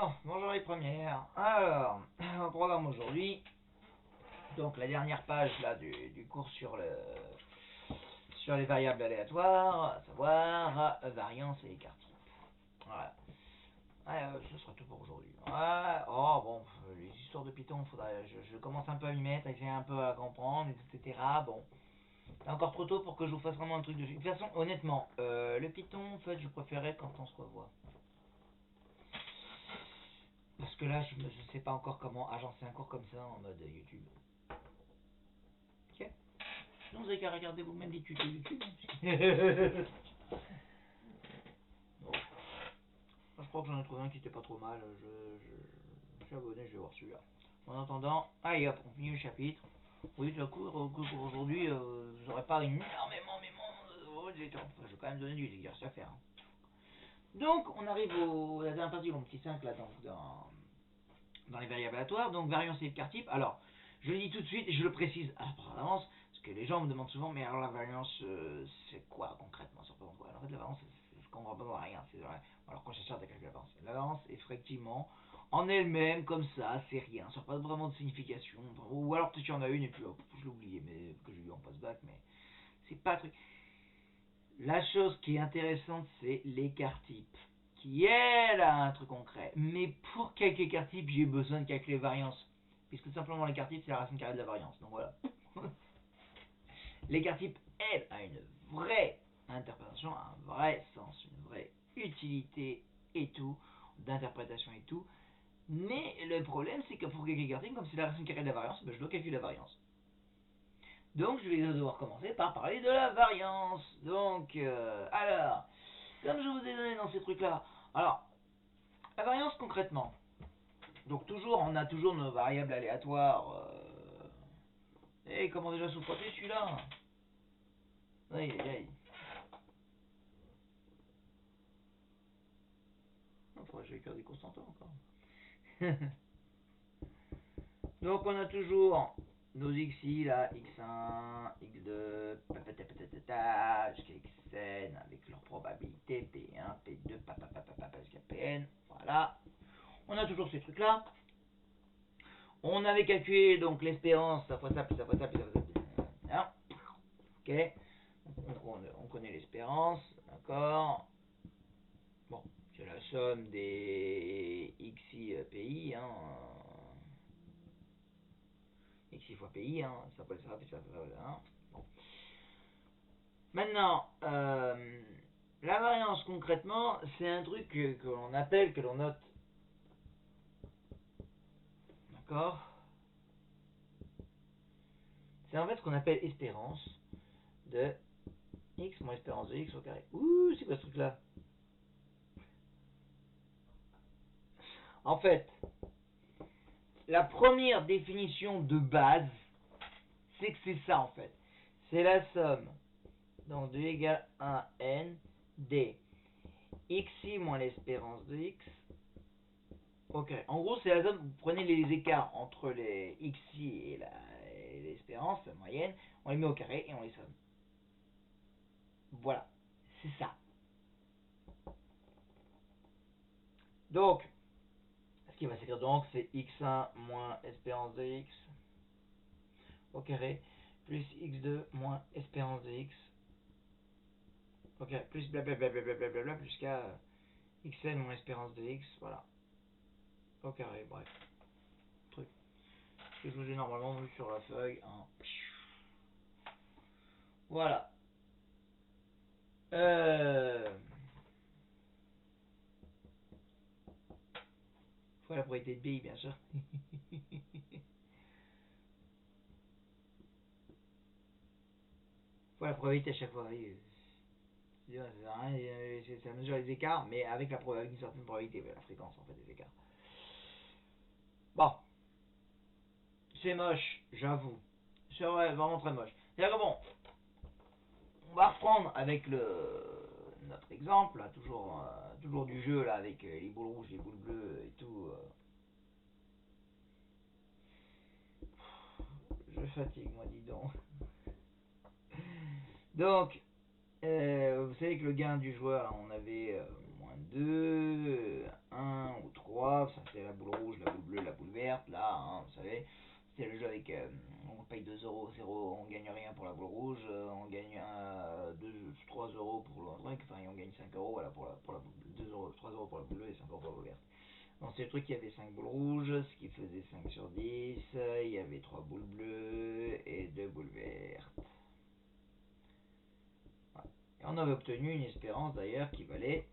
Bon, bonjour les premières. Alors, au programme aujourd'hui, donc la dernière page là du cours sur les variables aléatoires, à savoir variance et écart type. Voilà. Ouais, ce sera tout pour aujourd'hui. Ouais, oh bon, les histoires de Python, faudrait, je commence un peu à m'y mettre, à essayer un peu à comprendre, etc. Bon, c'est encore trop tôt pour que je vous fasse vraiment un truc dessus. De toute façon, honnêtement, le Python, en fait, je préférais quand on se revoit. Parce que là, je sais pas encore comment agencer un cours comme ça en mode YouTube. Ok. Sinon, vous avez qu'à regarder vous-même des tutos YouTube. Bon. Je crois que j'en ai trouvé un qui était pas trop mal. Je suis abonné, je vais voir celui-là. En attendant, allez hop, on finit le chapitre. Oui, le cours aujourd'hui, vous n'aurez pas énormément, je vais quand même donner des exercices à faire. Hein. Donc, on arrive à la dernière partie, mon petit 5 là, donc dans les variables aléatoires, donc variance et écart type. Alors, je le dis tout de suite et je le précise par avance, parce que les gens me demandent souvent, mais alors la variance, c'est quoi concrètement? Ça représente quoi? Alors, en fait, la variance, je comprends pas rien. Alors, quand je cherche à calculer la variance, effectivement, en elle-même, comme ça, c'est rien. Ça n'a pas vraiment de signification. Ou alors, peut-être qu'il y en a une et puis, hop, je l'ai oublié, mais que j'ai eu en post-bac, mais c'est pas un truc. La chose qui est intéressante, c'est l'écart type, qui est là un truc concret. Mais pour calculer l'écart type, j'ai besoin de calculer variance. Puisque simplement l'écart type, c'est la racine carrée de la variance. Donc voilà. L'écart type, elle, a une vraie interprétation, un vrai sens, une vraie utilité et tout, d'interprétation et tout. Mais le problème, c'est que pour calculer l'écart type, comme c'est la racine carrée de la variance, ben je dois calculer la variance. Donc je vais devoir commencer par parler de la variance. Donc, alors, comme je vous ai donné dans ces trucs-là, alors, la variance concrètement, donc toujours, on a toujours nos variables aléatoires. Et comment déjà sous-frotter celui-là? Aïe aïe aïe. Il faudrait que j'aille faire des constantants encore. Donc on a toujours nos xi là, x1, x2, jusqu'à xn avec leur probabilité p1, p2, jusqu'à pn. Voilà. On a toujours ces trucs là. On avait calculé donc l'espérance, ça fois ça, plus ça fois ça, plus ça fois ça, plus ça. Ok. On connaît l'espérance, d'accord. Bon, c'est la somme des xi pi, hein. Xi fois pi, hein. Ça peut ça, plus ça, hein. Bon. Maintenant, la variance concrètement, c'est un truc que l'on appelle, que l'on note. D'accord. C'est en fait ce qu'on appelle espérance de x moins espérance de x au carré. Ouh, c'est quoi ce truc-là? En fait, la première définition de base, c'est que c'est ça en fait. C'est la somme donc de égale 1 n d xi moins l'espérance de x. Ok. En gros, c'est la somme. Vous prenez les écarts entre les xi et l'espérance moyenne, on les met au carré et on les somme. Voilà. C'est ça. Donc, ce qui va s'écrire donc, c'est x1 moins espérance de x au carré plus x2 moins espérance de x. Ok, plus blablabla jusqu'à xn moins espérance de x, voilà. Au carré, bref. Truc que je vous ai normalement vu sur la feuille. Hein. Voilà. Faut la probabilité de BI, bien sûr. Faut la probabilité à chaque fois. Oui. C'est la mesure des écarts, mais avec une certaine probabilité, la fréquence en fait des écarts. Bon, c'est moche, j'avoue. C'est vrai, vraiment très moche. C'est-à-dire que bon, on va reprendre avec notre exemple, là, toujours du jeu là, avec les boules rouges, les boules bleues et tout. Je fatigue, moi, dis donc. Donc, vous savez que le gain du joueur, là, on avait moins 2, 1 ou 3, la boule rouge, on gagne 3 euros pour le truc, enfin on gagne 5 euros voilà, pour la boule, 2 euros, 3 euros pour la boule bleue et 5 euros pour la boule verte. Dans ces trucs, il y avait 5 boules rouges, ce qui faisait 5 sur 10, il y avait 3 boules bleues et 2 boules vertes. Voilà. Et on avait obtenu une espérance d'ailleurs qui valait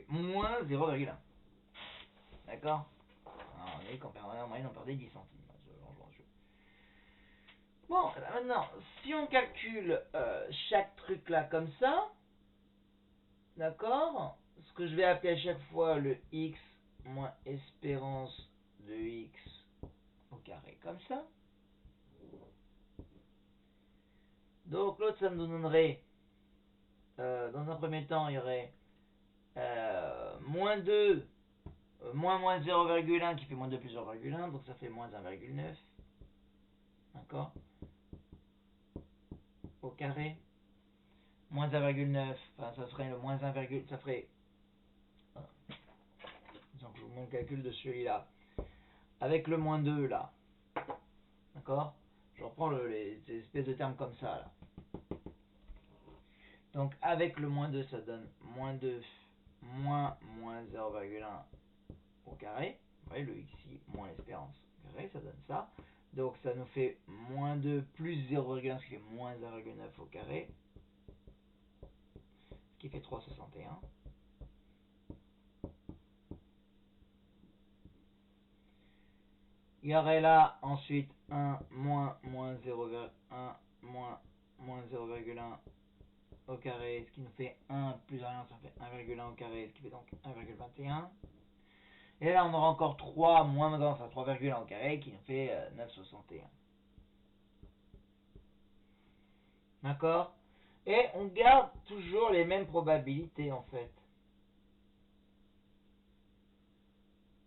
moins 0,1. D'accord? Alors, on a dit qu'en moyenne on perdait 10 centimes. Bon, maintenant, si on calcule chaque truc là comme ça, d'accord, ce que je vais appeler à chaque fois le x moins espérance de x au carré, comme ça. Donc l'autre, ça nous donnerait, dans un premier temps, il y aurait moins 2, moins 0,1 qui fait moins 2 plus 0,1, donc ça fait moins 1,9, d'accord, au carré. Moins 1,9, enfin ça serait le moins 1, ça ferait, disons que je vous montre le calcul de celui-là, avec le moins 2 là, d'accord, je reprends les espèces de termes comme ça là. Donc avec le moins 2 ça donne moins 2 moins 0,1 au carré, vous voyez le xi moins l'espérance au carré, ça donne ça, donc ça nous fait moins 2 plus 0,1, ce qui fait moins 1,9 au carré, ce qui fait 3,61. Il y aurait là ensuite 1 moins 0,1 moins 0,1 au carré, ce qui nous fait 1 plus rien, ça fait 1,1 au carré, ce qui fait donc 1,21. Et là on aura encore 3 moins, enfin 3,1 au carré, qui nous fait 9,61. D'accord? Et on garde toujours les mêmes probabilités en fait.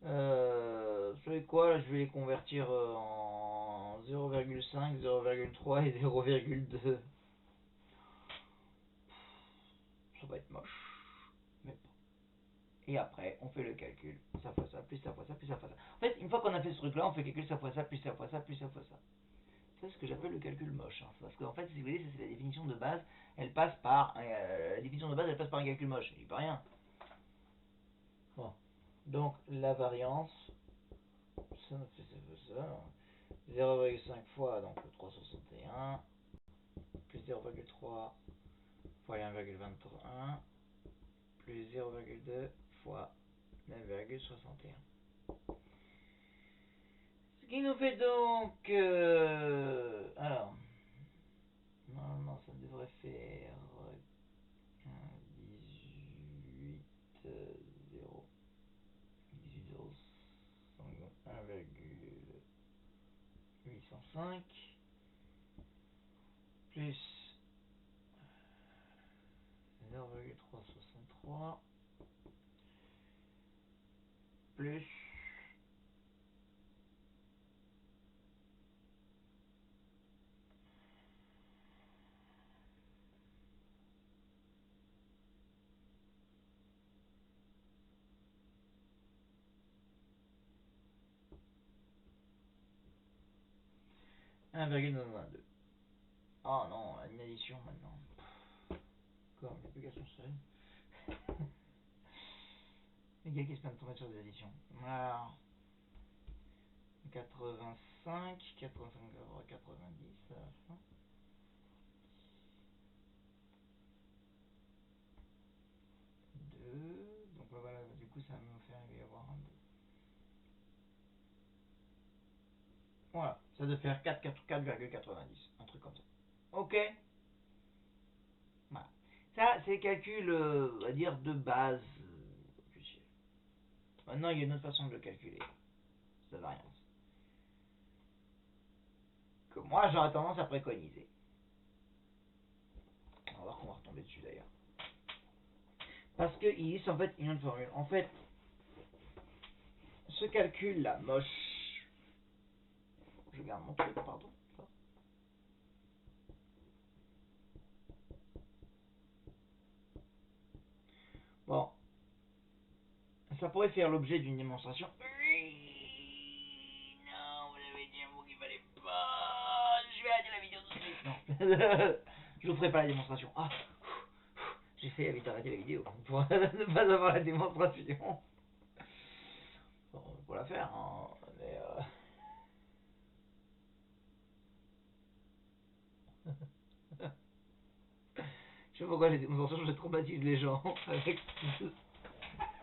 Vous savez quoi, là je vais les convertir en 0,5, 0,3 et 0,2. Ça va être moche, mais bon. Et après, on fait le calcul. Ça fois ça, plus ça fois ça, plus ça fois ça. En fait, une fois qu'on a fait ce truc-là, on fait le calcul ça fois ça, plus ça fois ça, plus ça fois ça. C'est ce que j'appelle le calcul moche. Hein. Parce qu'en fait, si vous voulez, ça c'est la définition de base. Elle passe par la définition de base, elle passe par un calcul moche. Il n'y a pas rien. Bon. Donc, la variance, ça nous fait ça. 0,5 fois donc 361 plus 0,3 fois 1,21 plus 0,2 fois 9,61. Ce qui nous fait donc... alors, normalement ça devrait faire 18, 0, 18, 0, 1,805 plus 0,363 plus 1,922. Oh non, une addition maintenant. Comme l'application seule. Les gars qui se plaignent de tomber sur des additions. Alors, 85, 90 à la fin. 2, donc voilà, du coup ça va nous faire y avoir un 2. Voilà, ça doit faire 4,90, un truc comme ça. Ok. Voilà. Ça, c'est le calcul, on va dire, de base. Maintenant, il y a une autre façon de le calculer, cette variance. Que moi, j'aurais tendance à préconiser. On va voir qu'on va retomber dessus d'ailleurs. Parce qu'il existe en fait une autre formule. En fait, ce calcul là, moche. Je garde mon truc, pardon. Bon. Ça pourrait faire l'objet d'une démonstration. Oui, non, vous avez dit un mot qu'il fallait pas. Je vais arrêter la vidéo tout de suite. Je vous ferai pas la démonstration. Ah, j'ai fait vite arrêter la vidéo pour ne pas avoir la démonstration. Bon, pour la faire, hein, mais je sais pas pourquoi les démonstrations, je traumatise les gens avec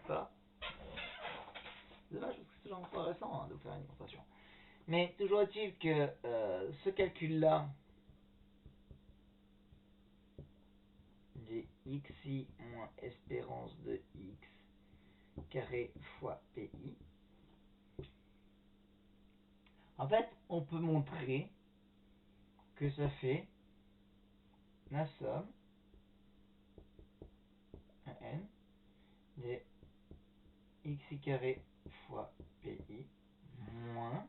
ça. C'est dommage parce que c'est toujours intéressant hein, de faire une démonstration. Mais toujours est-il que ce calcul-là de xi moins espérance de x carré fois pi, en fait, on peut montrer que ça fait la somme n de xi carré fois pi moins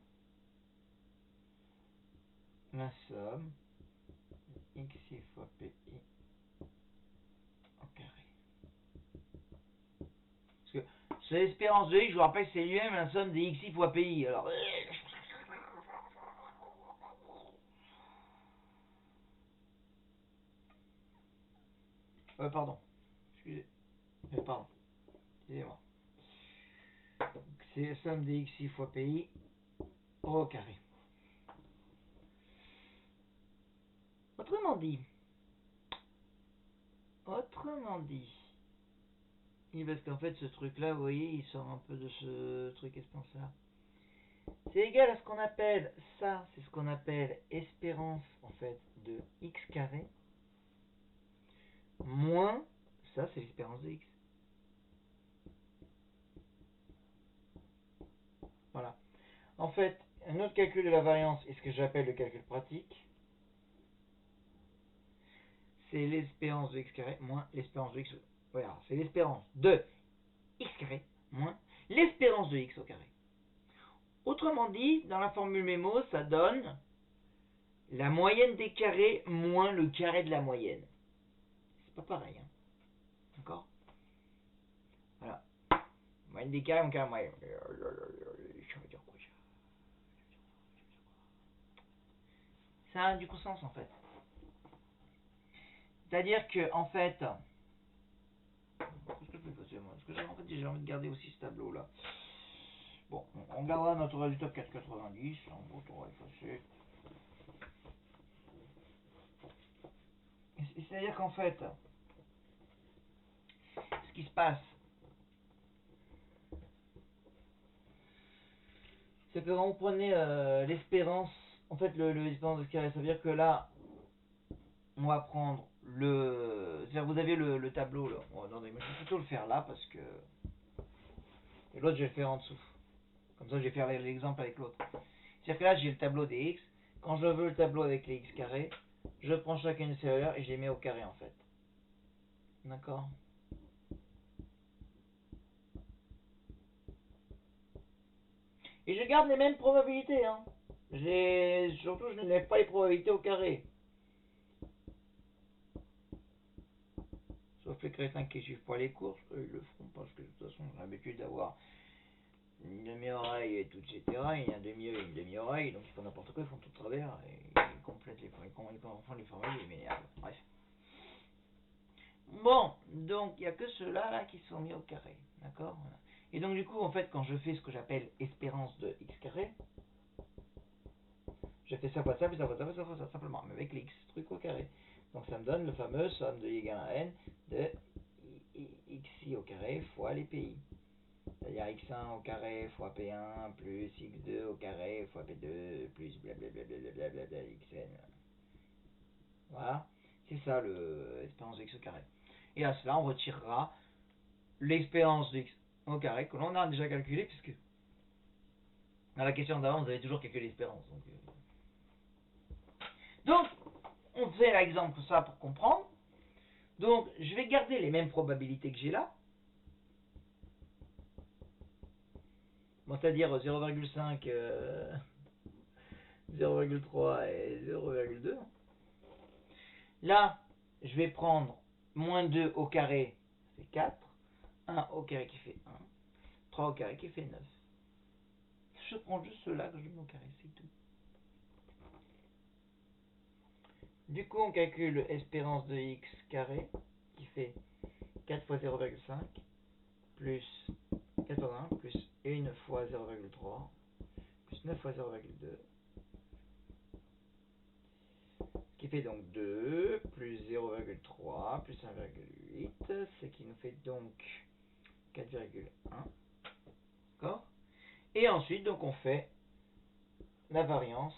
la somme xi fois pi au carré. Parce que c'est l'espérance de x, je vous rappelle que c'est lui-même la somme de xi fois pi. Alors, pardon. Excusez. Pardon. Excusez-moi. C'est la somme de xi fois pi au carré. Autrement dit, parce qu'en fait ce truc là, vous voyez, il sort un peu de ce truc exponentiel. C'est égal à ce qu'on appelle, ça c'est ce qu'on appelle espérance en fait de x carré, moins, ça c'est l'espérance de x. Voilà. En fait, un autre calcul de la variance est ce que j'appelle le calcul pratique. C'est l'espérance de x carré moins l'espérance de x. Voilà, c'est l'espérance de x carré moins l'espérance de x au carré. Autrement dit, dans la formule mémo, ça donne la moyenne des carrés moins le carré de la moyenne. C'est pas pareil, hein. D'accord? Voilà. Moyenne des carrés, mon carré moyen. Ça veut dire quoi, ça? Ça a du sens en fait. C'est-à-dire que, en fait, qu'est-ce que je peux passer moi? Parce que en fait, j'ai envie de garder aussi ce tableau-là. Bon, on gardera notre résultat de 4,90. En gros, on va effacer. C'est-à-dire qu'en fait, ce qui se passe, c'est que quand vous prenez l'espérance, en fait, l'espérance de ce carré, ça veut dire que là, on va prendre le. C'est-à-dire, vous avez le tableau là. Oh, non, mais je vais plutôt le faire là parce que. Et l'autre, je vais le faire en dessous. Comme ça, je vais faire l'exemple avec l'autre. C'est-à-dire que là, j'ai le tableau des x. Quand je veux le tableau avec les x carrés, je prends chacune de ces valeurs et je les mets au carré en fait. D'accord? Et je garde les mêmes probabilités. Hein. Surtout, je ne lève pas les probabilités au carré. Sauf les crétins qui suivent pas les courses, eux, ils le feront parce que de toute façon, j'ai l'habitude d'avoir une demi-oreille et tout, etc. Il y a un demi-œil et une demi-oreille, donc ils font n'importe quoi, ils font tout de travers, et ils complètent les font les formules, ils m'énervent. Bref. Bon, donc il n'y a que ceux-là là, qui sont mis au carré, d'accord? Voilà. Et donc du coup, en fait, quand je fais ce que j'appelle espérance de x carré, je fais ça fois ça, puis ça fois ça, fois ça, fois ça, simplement, mais avec les x truc au carré. Donc ça me donne le fameux somme de i égale à n de xi au carré fois les pi. C'est-à-dire x1 au carré fois p1 plus x2 au carré fois p2 plus blablabla xn. Voilà, c'est ça l'espérance de x au carré. Et à cela, on retirera l'espérance de x au carré que l'on a déjà calculé, puisque dans la question d'avant, vous avez toujours calculé l'espérance. Donc, on fait l'exemple ça pour comprendre. Donc, je vais garder les mêmes probabilités que j'ai là. Bon, c'est-à-dire 0,5, 0,3 et 0,2. Là, je vais prendre moins 2 au carré, ça fait 4. 1 au carré qui fait 1. 3 au carré qui fait 9. Je prends juste ceux-là que je mets au carré, c'est tout. Du coup, on calcule espérance de x carré, qui fait 4 fois 0,5, plus 81, plus 1 fois 0,3, plus 9 fois 0,2, ce qui fait donc 2, plus 0,3, plus 1,8, ce qui nous fait donc 4,1. D'accord? Et ensuite, donc, on fait la variance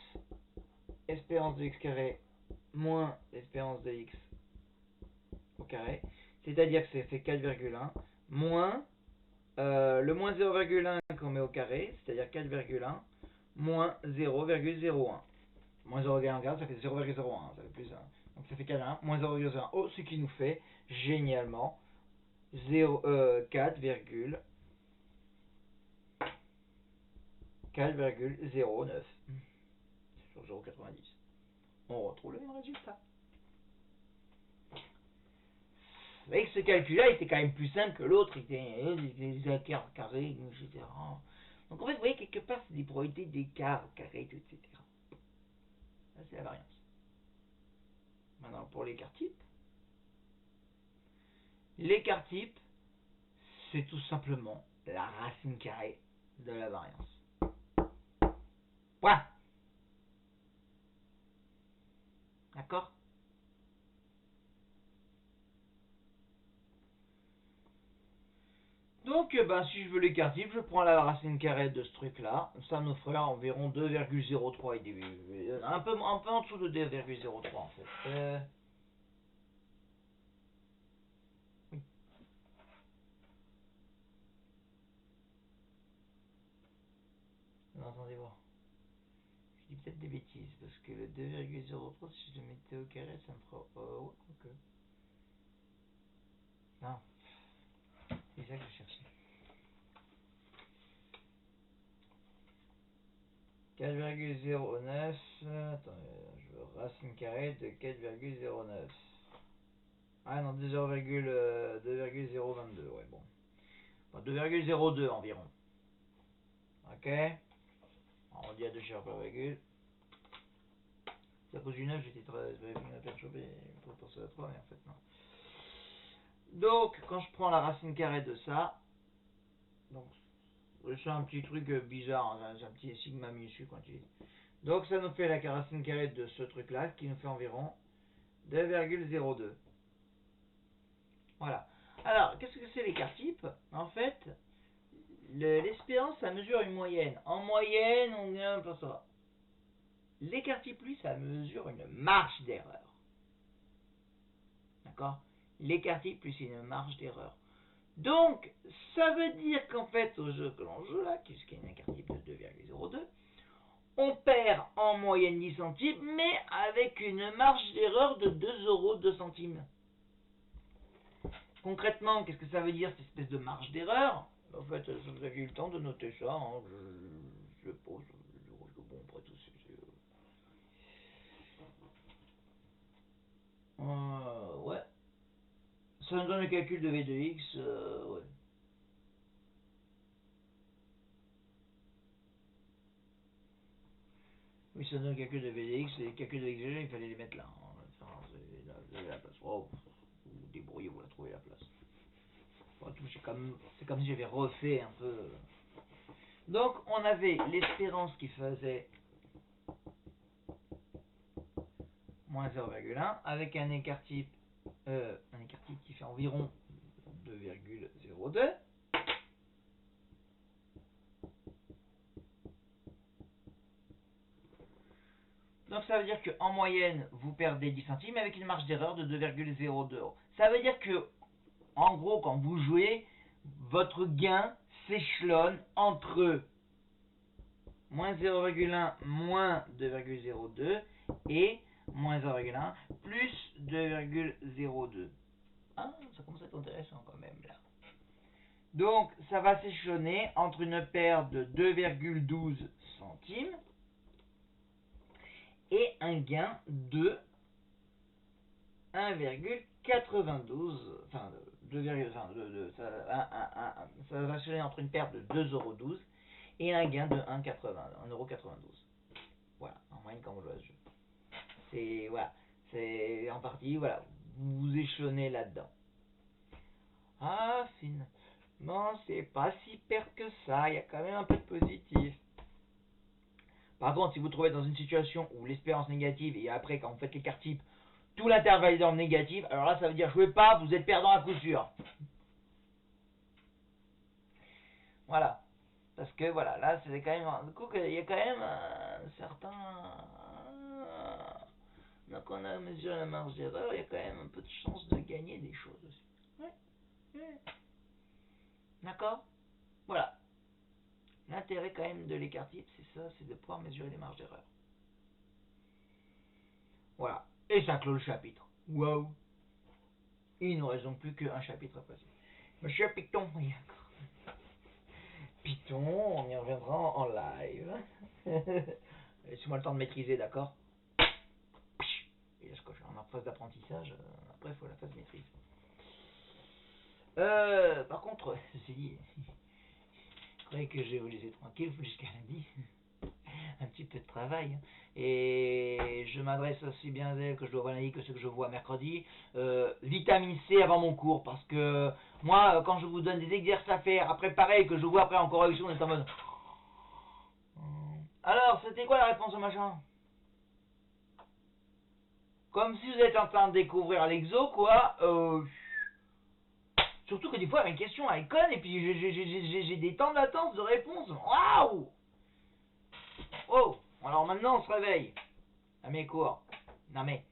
espérance de x carré moins espérance de x au carré, c'est-à-dire que ça fait 4,1 moins le moins 0,1 qu'on met au carré, c'est-à-dire 4,1 moins 0,01. Moins 0,1, ça fait 0,01, ça fait plus 1. Donc ça fait 4,1 moins 0,01, oh, ce qui nous fait génialement 4,09 sur 0,90. On retrouve le même résultat. Vous voyez que ce calcul-là était quand même plus simple que l'autre, il était des écarts carrés, etc. Donc en fait, vous voyez, quelque part, c'est des probabilités d'écart carré, etc. Ça, c'est la variance. Maintenant, pour l'écart type, c'est tout simplement la racine carrée de la variance. Point. D'accord? Donc, si je veux l'écart type, je prends la racine carrée de ce truc-là. Ça me fera environ 2,03 un peu en dessous de 2,03 en fait. Oui. Non, attendez voir. Je dis peut-être des bêtises, parce que le 2,03, si je le mettais au carré, ça me fera... ouais, ok. Non, c'est ça que je cherchais. 4,09, attendez, je veux racine carrée de 4,09. Ah non, 2,022, ouais, bon. Enfin, 2,02 environ. Ok. On dit à deux chiffres par virgule. C'est à cause du 9, j'avais pris une perturbée pour penser à 3, mais en fait non. Donc, quand je prends la racine carrée de ça, donc c'est un petit truc bizarre, hein, c'est un petit sigma minuscule qu'on utilise. Donc ça nous fait la racine carrée de ce truc-là, qui nous fait environ 2,02. Voilà. Alors, qu'est-ce que c'est l'écart type? En fait, l'espérance, ça mesure une moyenne. En moyenne, on est un peu ça. L'écart type, lui, ça mesure une marge d'erreur. D'accord? L'écart type, lui, c'est une marge d'erreur. Donc, ça veut dire qu'en fait, au jeu que l'on joue là, puisqu'il y a un écart type de 2,02, on perd en moyenne 10 centimes, mais avec une marge d'erreur de 2,02 centimes. Concrètement, qu'est-ce que ça veut dire, cette espèce de marge d'erreur? En fait, vous aviez eu le temps de noter ça, hein, je pose, bon, après tout, ouais. Ça nous donne le calcul de V de X, ouais. Oui, ça donne le calcul de V de X, les calculs de XG, il fallait les mettre là. Hein. Enfin, vous avez la place. Oh, vous débrouillez, vous la trouvez la place. Bon, c'est comme si j'avais refait un peu. Donc, on avait l'espérance qui faisait moins 0,1 avec un écart type qui fait environ 2,02. Donc ça veut dire qu'en moyenne, vous perdez 10 centimes avec une marge d'erreur de 2,02. Ça veut dire que, en gros, quand vous jouez, votre gain s'échelonne entre moins 0,1 moins 2,02 et moins 0,1 plus 2,02. Ah, ça commence à être intéressant quand même là. Donc ça va s'échelonner entre une perte de 2,12 centimes et un gain de 1,92, enfin, 2, enfin, ça va s'échelonner entre une perte de 2,12 € et un gain de 1,92 €. Voilà, en moyenne quand on joue à ce jeu. C'est, voilà, c'est en partie, voilà, vous vous échelonnez là-dedans. Ah, finalement, c'est pas si perte que ça, il y a quand même un peu de positif. Par contre, si vous trouvez dans une situation où l'expérience négative, et après, quand vous faites l'écart type, tout l'intervalle est dans le négatif, alors là, ça veut dire jouez pas, vous êtes perdant à coup sûr. Voilà. Parce que voilà, là, c'est quand même. Du coup, il y a quand même un certain. Donc, on a mesuré la marge d'erreur, il y a quand même un peu de chance de gagner des choses aussi. Ouais. Ouais. D'accord. Voilà. L'intérêt quand même de l'écart type, c'est ça, c'est de pouvoir mesurer les marges d'erreur. Voilà. Et ça clôt le chapitre. Waouh. Il nous reste donc plus qu'un chapitre à passer. Monsieur Python, Python, on y reviendra en live. Laissez-moi le temps de maîtriser, d'accord? Et là, je coche en phase d'apprentissage, après il faut la phase maîtrise. Par contre, ceci dit, je croyais que je vais vous laisser tranquille jusqu'à lundi. Un petit peu de travail. Et je m'adresse aussi bien à elle que je dois voir lundi que ce que je vois mercredi. Vitamine C avant mon cours, parce que moi, quand je vous donne des exercices à faire, après pareil, que je vois après en correction, on est en mode... Alors, c'était quoi la réponse au machin? Comme si vous êtes en train de découvrir l'exo, quoi. Surtout que des fois, mes questions, elles connes, et puis j'ai des temps de latence de réponse. Waouh! Oh! Alors maintenant, on se réveille. À mes cours. Non mais...